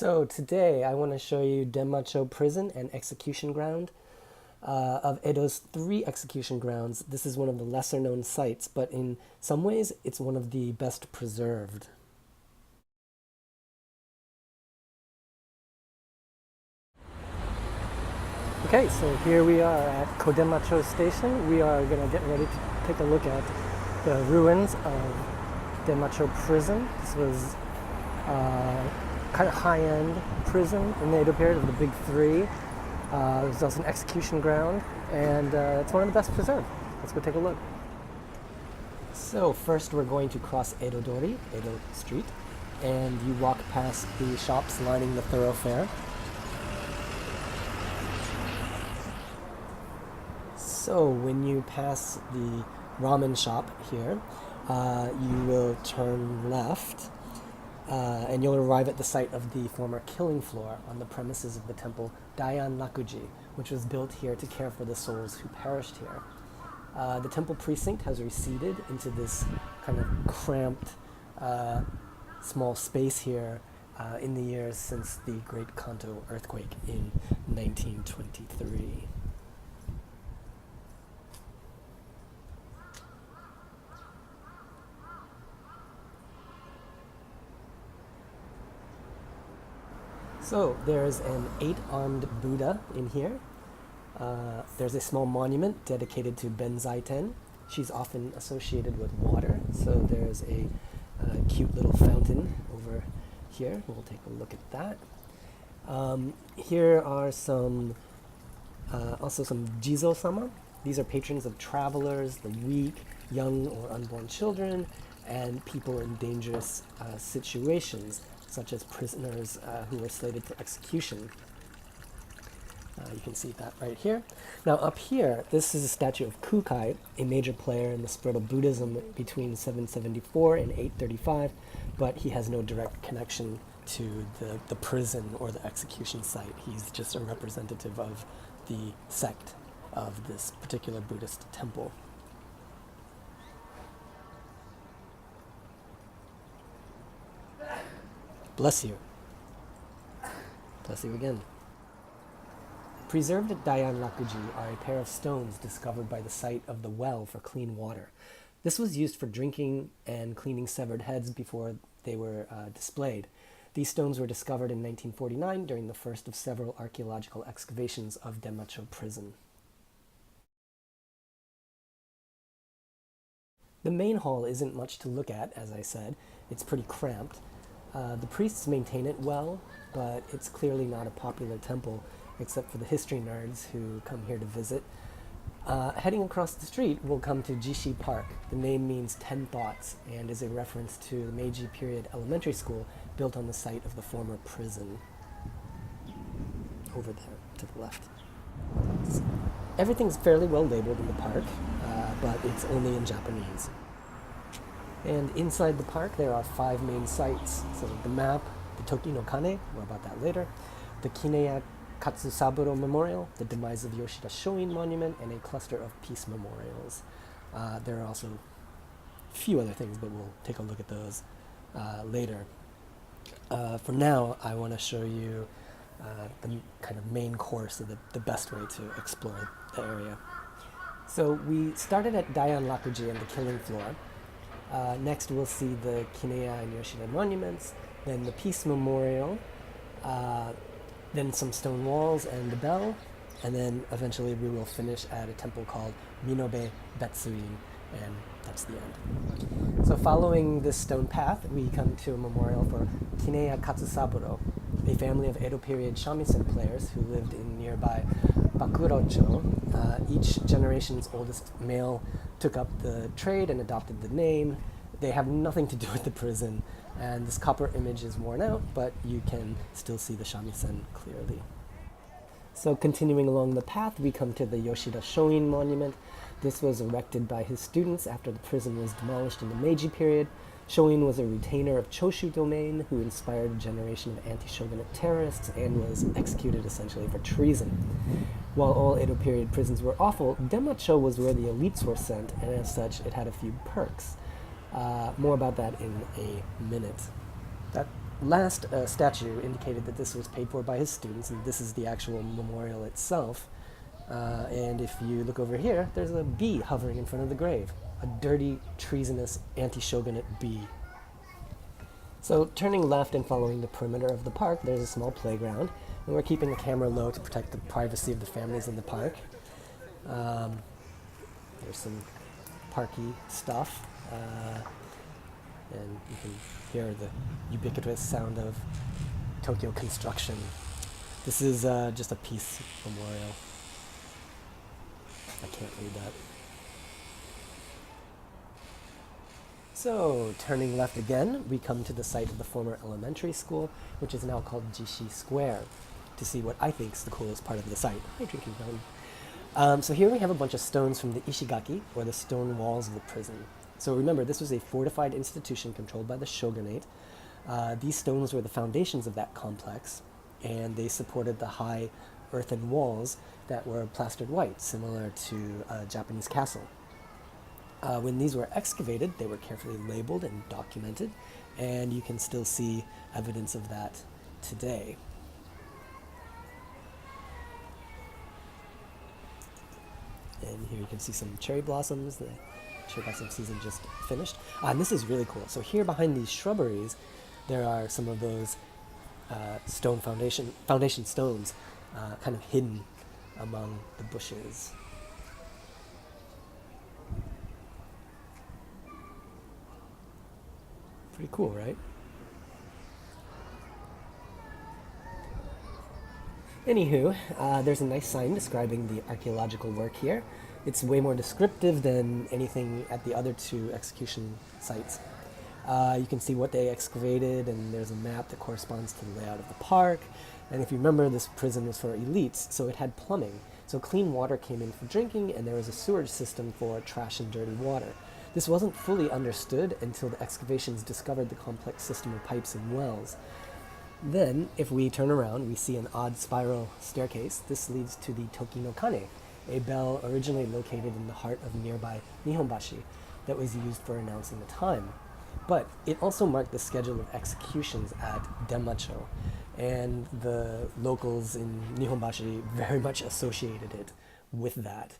So today I want to show you Demachō prison and execution ground. Of Edo's three execution grounds, this is one of the lesser known sites, but in some ways it's one of the best preserved. Okay, so here we are at Demachō Station. We are going to get ready to take a look at the ruins of Demachō prison. This was kind of high-end prison in the Edo period of the big three. It was also an execution ground, and it's one of the best preserved. Let's go take a look. So first we're going to cross Edo-dori, Edo Street, and you walk past the shops lining the thoroughfare. So when you pass the ramen shop here, you will turn left, and you'll arrive at the site of the former killing floor on the premises of the temple Dayan Rakuji, which was built here to care for the souls who perished here. The temple precinct has receded into this kind of cramped, small space here in the years since the Great Kanto earthquake in 1923. So there's an 8-armed Buddha in here. There's a small monument dedicated to Benzaiten. She's often associated with water, so there's a cute little fountain over here. We'll take a look at that. Here are some also some Jizo-sama. These are patrons of travelers, the weak, young or unborn children, and people in dangerous situations, such as prisoners who were slated for execution. You can see that right here. Now up here, this is a statue of Kukai, a major player in the spread of Buddhism between 774 and 835, but he has no direct connection to the prison or the execution site. He's just a representative of the sect of this particular Buddhist temple. Bless you. Bless you again. Preserved at Dayan Rakuji are a pair of stones discovered by the site of the well for clean water. This was used for drinking and cleaning severed heads before they were displayed. These stones were discovered in 1949 during the first of several archaeological excavations of Demachō prison. The main hall isn't much to look at, as I said. It's pretty cramped. The priests maintain it well, but it's clearly not a popular temple, except for the history nerds who come here to visit. Heading across the street, we'll come to Jishi Park. The name means 10 thoughts and is a reference to the Meiji period elementary school built on the site of the former prison. Over there, to the left. Everything's fairly well labeled in the park, but it's only in Japanese. And inside the park, there are 5 main sites. So the map, the Toki no Kane, more about that later, the Kineya Katsusaburo Memorial, the demise of Yoshida Shoin Monument, and a cluster of peace memorials. There are also a few other things, but we'll take a look at those later. For now, I want to show you the kind of main course of the best way to explore the area. So we started at Dayan Rakuji and the killing floor. Next we'll see the Kineya and Yoshida monuments, then the Peace Memorial, then some stone walls and the bell, and then eventually we will finish at a temple called Minobe Betsuin, and that's the end. So following this stone path, we come to a memorial for Kineya Katsusaburo, a family of Edo period shamisen players who lived in nearby Bakurocho. Each generation's oldest male took up the trade and adopted the name. They have nothing to do with the prison, and this copper image is worn out, but you can still see the shamisen clearly. So continuing along the path, we come to the Yoshida Shoin Monument. This was erected by his students after the prison was demolished in the Meiji period. Shoin was a retainer of Choshu domain who inspired a generation of anti-shogunate terrorists and was executed essentially for treason. While all Edo period prisons were awful, Demachō was where the elites were sent, and as such it had a few perks. More about that in a minute. That last statue indicated that this was paid for by his students, and this is the actual memorial itself. And if you look over here, there's a bee hovering in front of the grave, a dirty, treasonous, anti-shogunate bee. So turning left and following the perimeter of the park, there's a small playground, and we're keeping the camera low to protect the privacy of the families in the park. There's some parky stuff, and you can hear the ubiquitous sound of Tokyo construction. This is just a peace memorial. I can't read that. So, turning left again, we come to the site of the former elementary school, which is now called Jishi Square, to see what I think is the coolest part of the site. Hi, drinking fountain. So here we have a bunch of stones from the Ishigaki, or the stone walls of the prison. So remember, this was a fortified institution controlled by the shogunate. These stones were the foundations of that complex, and they supported the high earthen walls that were plastered white, similar to a Japanese castle. When these were excavated, they were carefully labeled and documented, and you can still see evidence of that today. And here you can see some cherry blossoms. The cherry blossom season just finished. And this is really cool. So here behind these shrubberies, there are some of those stone foundation stones kind of hidden among the bushes. Pretty cool, right? Anywho, there's a nice sign describing the archaeological work here. It's way more descriptive than anything at the other two execution sites. You can see what they excavated, and there's a map that corresponds to the layout of the park. And if you remember, this prison was for elites, so it had plumbing. So clean water came in for drinking, and there was a sewerage system for trash and dirty water. This wasn't fully understood until the excavations discovered the complex system of pipes and wells. Then, if we turn around, we see an odd spiral staircase. This leads to the Toki no Kane, a bell originally located in the heart of nearby Nihonbashi that was used for announcing the time. But it also marked the schedule of executions at Demachō, and the locals in Nihonbashi very much associated it with that.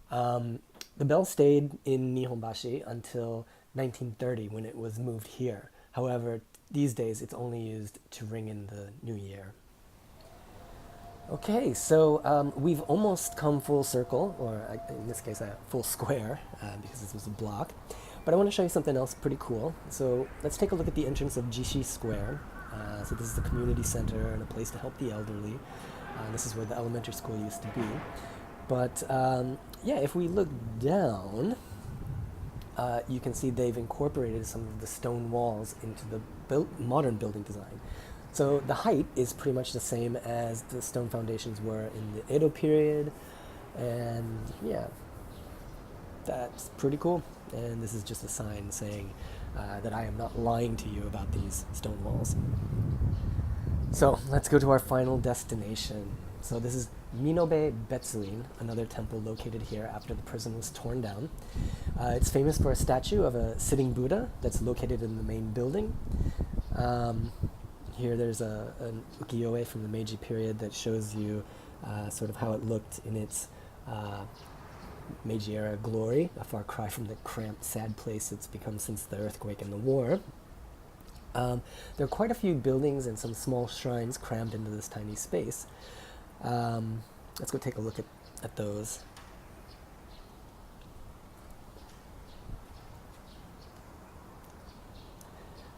The bell stayed in Nihonbashi until 1930 when it was moved here. However, these days it's only used to ring in the new year. Okay, so we've almost come full circle, or in this case a full square, because this was a block. But I want to show you something else pretty cool. So let's take a look at the entrance of Jishi Square. So this is the community center and a place to help the elderly. This is where the elementary school used to be. But yeah, if we look down, you can see they've incorporated some of the stone walls into the modern building design. So the height is pretty much the same as the stone foundations were in the Edo period, and yeah, that's pretty cool. And this is just a sign saying that I am not lying to you about these stone walls. So let's go to our final destination. So this is Minobe Betsuin, another temple located here after the prison was torn down. It's famous for a statue of a sitting Buddha that's located in the main building. Here there's an ukiyo-e from the Meiji period that shows you sort of how it looked in its Meiji-era glory, a far cry from the cramped, sad place it's become since the earthquake and the war. There are quite a few buildings and some small shrines crammed into this tiny space. Let's go take a look at those.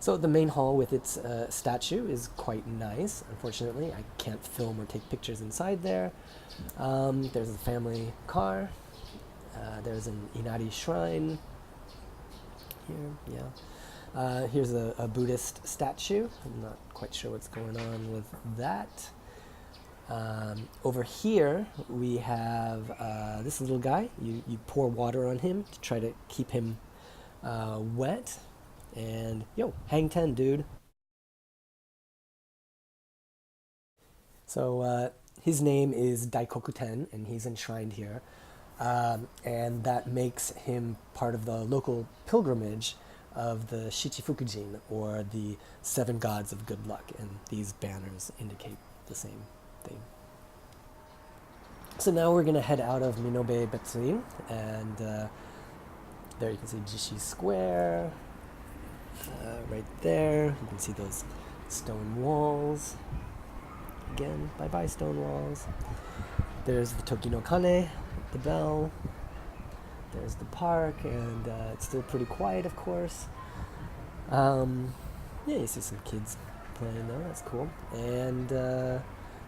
So the main hall with its statue is quite nice. Unfortunately, I can't film or take pictures inside there. There's a family car. There's an Inari shrine here, yeah. Here's a Buddhist statue. I'm not quite sure what's going on with that. Over here, we have this little guy. You pour water on him to try to keep him wet. And, yo, hang 10, dude. So his name is Daikoku-ten, and he's enshrined here. And that makes him part of the local pilgrimage of the Shichifukujin, or the 7 gods of good luck, and these banners indicate the same thing. So now we're going to head out of Minobe Betsuin, and there you can see Jishi Square, right there. You can see those stone walls. Again, bye-bye stone walls. There's the Toki no Kane, the bell. There's the park, and it's still pretty quiet, of course. Yeah, you see some kids playing though, that's cool. And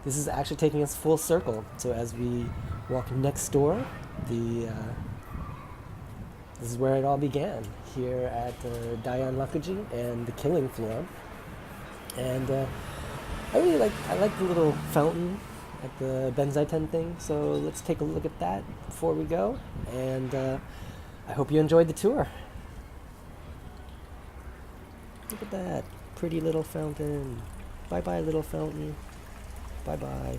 this is actually taking us full circle. So as we walk next door, this is where it all began, here at Dayan Rakuji and the Killing Floor. And I like the little fountain at the Benzaiten thing, so let's take a look at that before we go, and I hope you enjoyed the tour. Look at that pretty little fountain. Bye bye, little fountain. Bye bye.